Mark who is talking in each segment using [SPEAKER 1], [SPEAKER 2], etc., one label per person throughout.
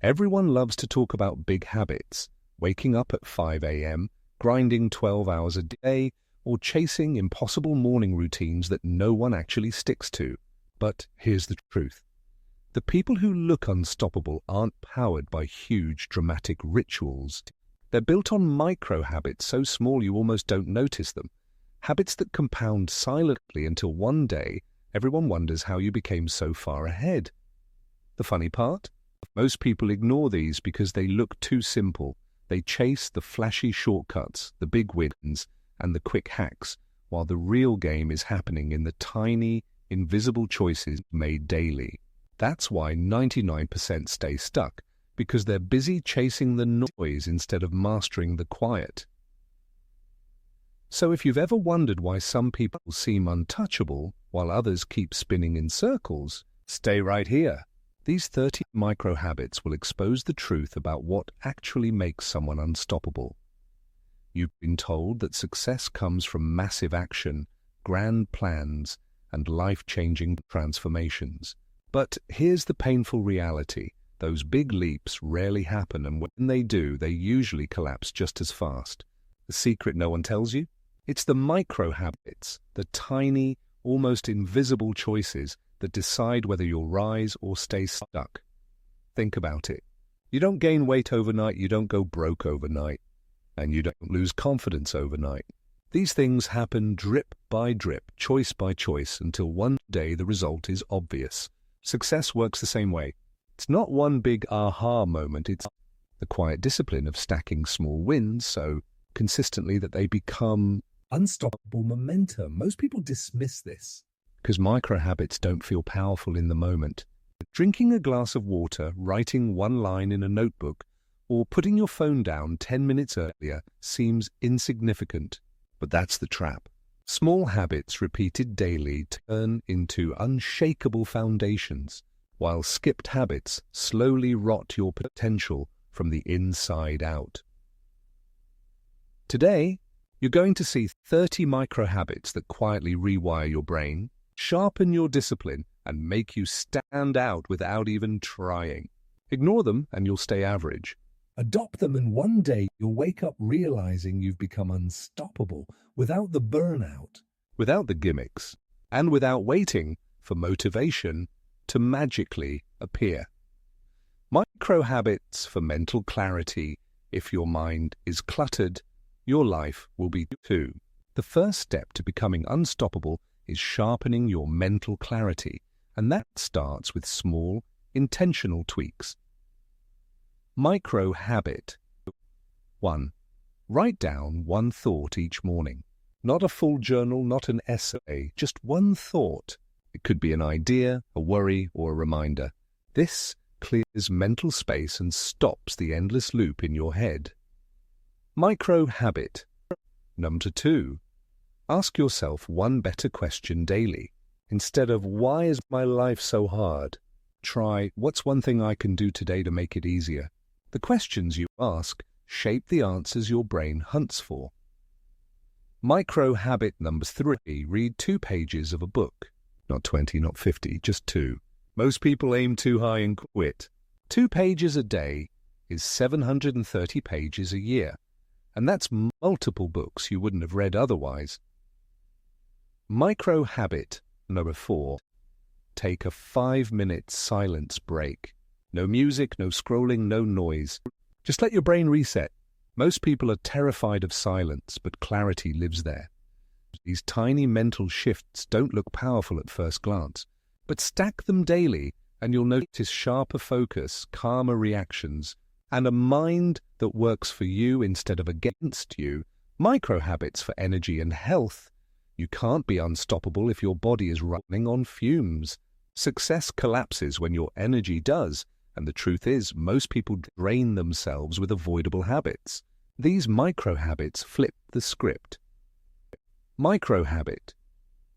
[SPEAKER 1] Everyone loves to talk about big habits, waking up at 5 a.m., grinding 12 hours a day, or chasing impossible morning routines that no one actually sticks to. But here's the truth. The people who look unstoppable aren't powered by huge, dramatic rituals. They're built on micro habits so small you almost don't notice them. Habits that compound silently until one day everyone wonders how you became so far ahead. The funny part? Most people ignore these because they look too simple. They chase the flashy shortcuts, the big wins, and the quick hacks, while the real game is happening in the tiny, invisible choices made daily. That's why 99% stay stuck, because they're busy chasing the noise instead of mastering the quiet. So if you've ever wondered why some people seem untouchable while others keep spinning in circles, stay right here. These 30 micro habits will expose the truth about what actually makes someone unstoppable. You've been told that success comes from massive action, grand plans, and life-changing transformations. But here's the painful reality. Those big leaps rarely happen, and when they do, they usually collapse just as fast. The secret no one tells you? It's the micro habits, the tiny, almost invisible choices that decide whether you'll rise or stay stuck. Think about it. You don't gain weight overnight, you don't go broke overnight, and you don't lose confidence overnight. These things happen drip by drip, choice by choice, until one day the result is obvious. Success works the same way. It's not one big aha moment, it's the quiet discipline of stacking small wins so consistently that they become unstoppable momentum. Most people dismiss this because micro habits don't feel powerful in the moment. Drinking a glass of water, writing one line in a notebook, or putting your phone down 10 minutes earlier seems insignificant. But that's the trap. Small habits repeated daily turn into unshakable foundations, while skipped habits slowly rot your potential from the inside out. Today, you're going to see 30 micro habits that quietly rewire your brain, sharpen your discipline, and make you stand out without even trying. Ignore them and you'll stay average. Adopt them and one day you'll wake up realizing you've become unstoppable without the burnout, without the gimmicks, and without waiting for motivation to magically appear. Micro habits for mental clarity. If your mind is cluttered, your life will be too. The first step to becoming unstoppable is sharpening your mental clarity, and that starts with small, intentional tweaks. Micro habit. 1. Write down one thought each morning. Not a full journal, not an essay, just one thought. It could be an idea, a worry, or a reminder. This clears mental space and stops the endless loop in your head. Micro habit. Number 2. Ask yourself one better question daily. Instead of, why is my life so hard? Try, what's one thing I can do today to make it easier? The questions you ask shape the answers your brain hunts for. Micro habit number 3. Read 2 pages of a book. Not 20, not 50, just 2. Most people aim too high and quit. 2 pages a day is 730 pages a year, and that's multiple books you wouldn't have read otherwise. Micro habit number 4. Take a 5-minute silence break. No music, no scrolling, no noise. Just let your brain reset. Most people are terrified of silence, but clarity lives there. These tiny mental shifts don't look powerful at first glance, but stack them daily and you'll notice sharper focus, calmer reactions, and a mind that works for you instead of against you. Micro habits for energy and health. You can't be unstoppable if your body is running on fumes. Success collapses when your energy does, and the truth is, most people drain themselves with avoidable habits. These micro habits flip the script. Micro habit.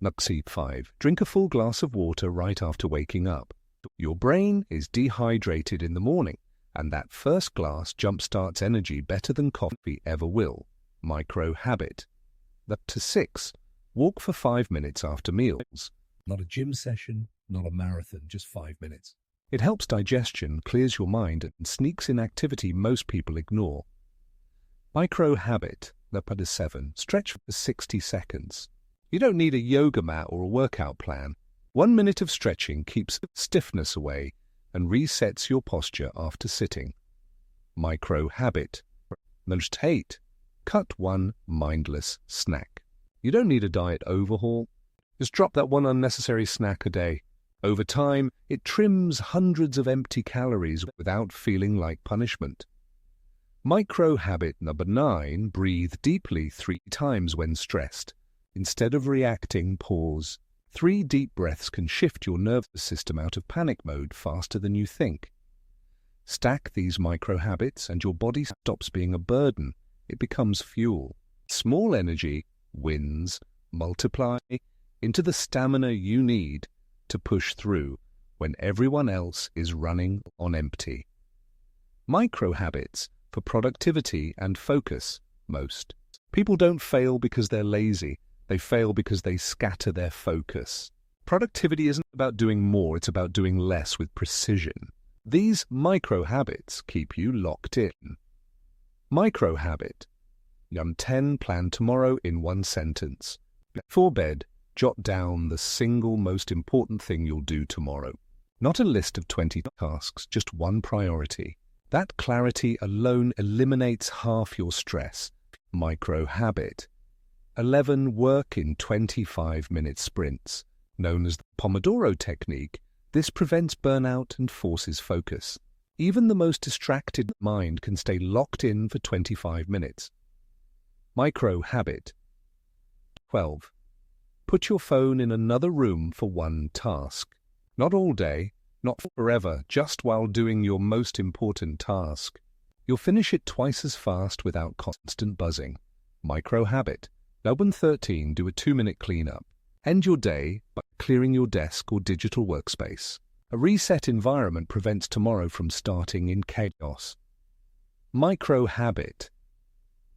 [SPEAKER 1] Nuxi 5. Drink a full glass of water right after waking up. Your brain is dehydrated in the morning, and that first glass jumpstarts energy better than coffee ever will. Micro habit. Up to 6. Walk for 5 minutes after meals. Not a gym session, not a marathon, just 5 minutes. It helps digestion, clears your mind, and sneaks in activity most people ignore. Micro habit, number 7. Stretch for 60 seconds. You don't need a yoga mat or a workout plan. 1 minute of stretching keeps stiffness away and resets your posture after sitting. Micro habit. Number 8. Cut one mindless snack. You don't need a diet overhaul. Just drop that one unnecessary snack a day. Over time, it trims hundreds of empty calories without feeling like punishment. Micro habit number 9. Breathe deeply 3 times when stressed. Instead of reacting, pause. 3 deep breaths can shift your nervous system out of panic mode faster than you think. Stack these micro habits and your body stops being a burden. It becomes fuel. Small energy wins, multiply into the stamina you need to push through when everyone else is running on empty. Micro habits for productivity and focus. Most people don't fail because they're lazy. They fail because they scatter their focus. Productivity isn't about doing more, it's about doing less with precision. These micro habits keep you locked in. Micro habit. Number 10. Plan tomorrow in 1 sentence. Before bed, jot down the single most important thing you'll do tomorrow. Not a list of 20 tasks, just one priority. That clarity alone eliminates half your stress. Micro habit. 11. Work in 25-minute sprints. Known as the Pomodoro technique, this prevents burnout and forces focus. Even the most distracted mind can stay locked in for 25 minutes. Micro habit. 12. Put your phone in another room for one task. Not all day, not forever, just while doing your most important task. You'll finish it twice as fast without constant buzzing. Micro habit. Number 13. Do a 2-minute cleanup. End your day by clearing your desk or digital workspace. A reset environment prevents tomorrow from starting in chaos. Micro habit.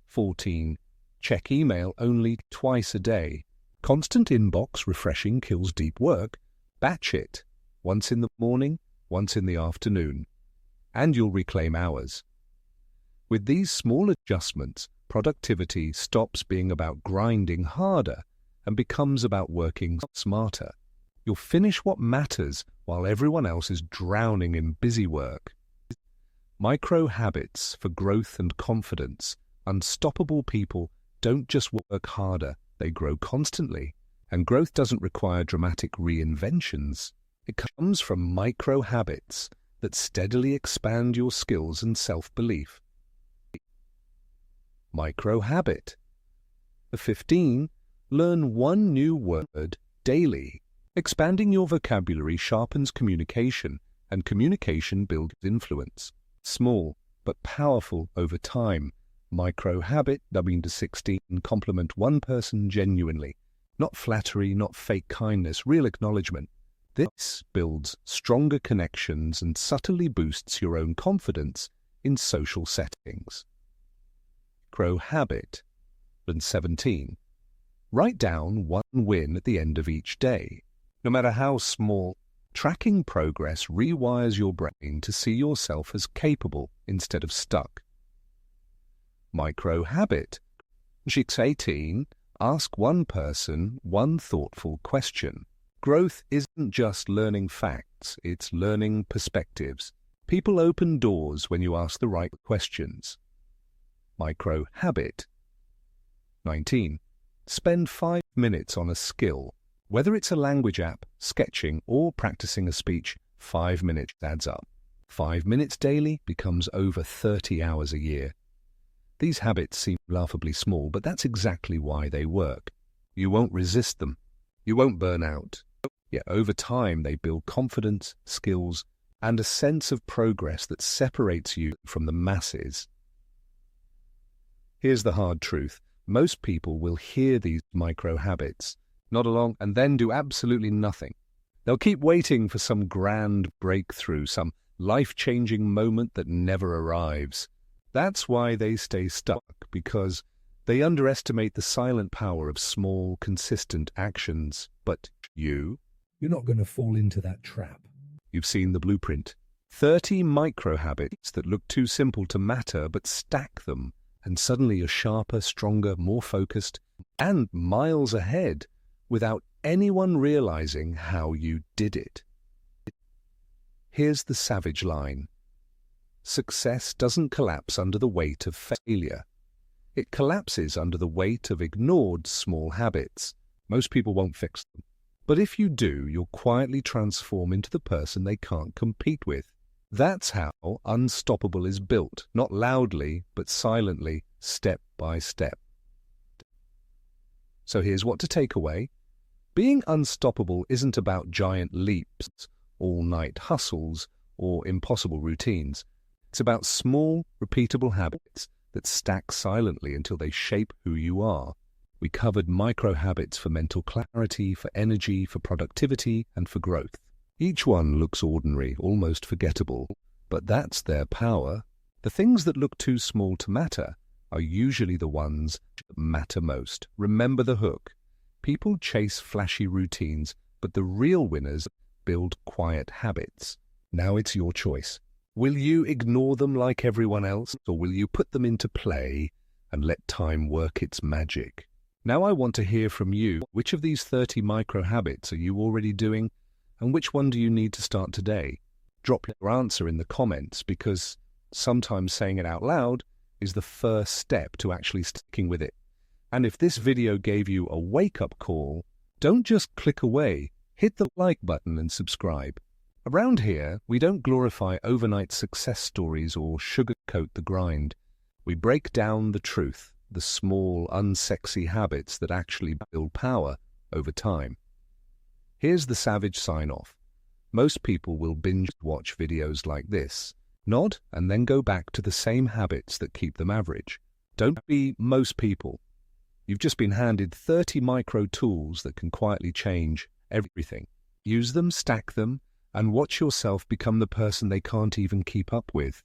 [SPEAKER 1] 14. Check email only twice a day. Constant inbox refreshing kills deep work. Batch it. Once in the morning, once in the afternoon. And you'll reclaim hours. With these small adjustments, productivity stops being about grinding harder and becomes about working smarter. You'll finish what matters while everyone else is drowning in busy work. Micro habits for growth and confidence. Unstoppable people don't just work harder, they grow constantly. And growth doesn't require dramatic reinventions. It comes from micro habits that steadily expand your skills and self-belief. Micro habit. 15. Learn one new word daily. Expanding your vocabulary sharpens communication, and communication builds influence. Small but powerful over time. Micro habit, 16. Compliment one person genuinely. Not flattery, not fake kindness, real acknowledgement. This builds stronger connections and subtly boosts your own confidence in social settings. Micro habit. 17. Write down one win at the end of each day. No matter how small, tracking progress rewires your brain to see yourself as capable instead of stuck. Micro habit. 18. Ask one person one thoughtful question. Growth isn't just learning facts, it's learning perspectives. People open doors when you ask the right questions. Micro habit. 19. Spend 5 minutes on a skill. Whether it's a language app, sketching, or practicing a speech, 5 minutes adds up. 5 minutes daily becomes over 30 hours a year. These habits seem laughably small, but that's exactly why they work. You won't resist them. You won't burn out. Yet over time they build confidence, skills, and a sense of progress that separates you from the masses. Here's the hard truth. Most people will hear these micro habits, nod along, and then do absolutely nothing. They'll keep waiting for some grand breakthrough, some life-changing moment that never arrives. That's why they stay stuck, because they underestimate the silent power of small, consistent actions. But you're not going to fall into that trap. You've seen the blueprint. 30 micro habits that look too simple to matter, but stack them, and suddenly you're sharper, stronger, more focused, and miles ahead without anyone realizing how you did it. Here's the savage line. Success doesn't collapse under the weight of failure. It collapses under the weight of ignored small habits. Most people won't fix them. But if you do, you'll quietly transform into the person they can't compete with. That's how Unstoppable is built, not loudly, but silently, step by step. So here's what to take away. Being unstoppable isn't about giant leaps, all-night hustles, or impossible routines. It's about small, repeatable habits that stack silently until they shape who you are. We covered micro habits for mental clarity, for energy, for productivity, and for growth. Each one looks ordinary, almost forgettable, but that's their power. The things that look too small to matter are usually the ones that matter most. Remember the hook. People chase flashy routines, but the real winners build quiet habits. Now it's your choice. Will you ignore them like everyone else, or will you put them into play and let time work its magic? Now I want to hear from you. Which of these 30 micro habits are you already doing, and which one do you need to start today? Drop your answer in the comments, because sometimes saying it out loud is the first step to actually sticking with it. And if this video gave you a wake-up call, don't just click away. Hit the like button and subscribe. Around here, we don't glorify overnight success stories or sugarcoat the grind. We break down the truth, the small, unsexy habits that actually build power over time. Here's the savage sign-off. Most people will binge-watch videos like this, nod, and then go back to the same habits that keep them average. Don't be most people. You've just been handed 30 micro tools that can quietly change everything. Use them, stack them, and watch yourself become the person they can't even keep up with.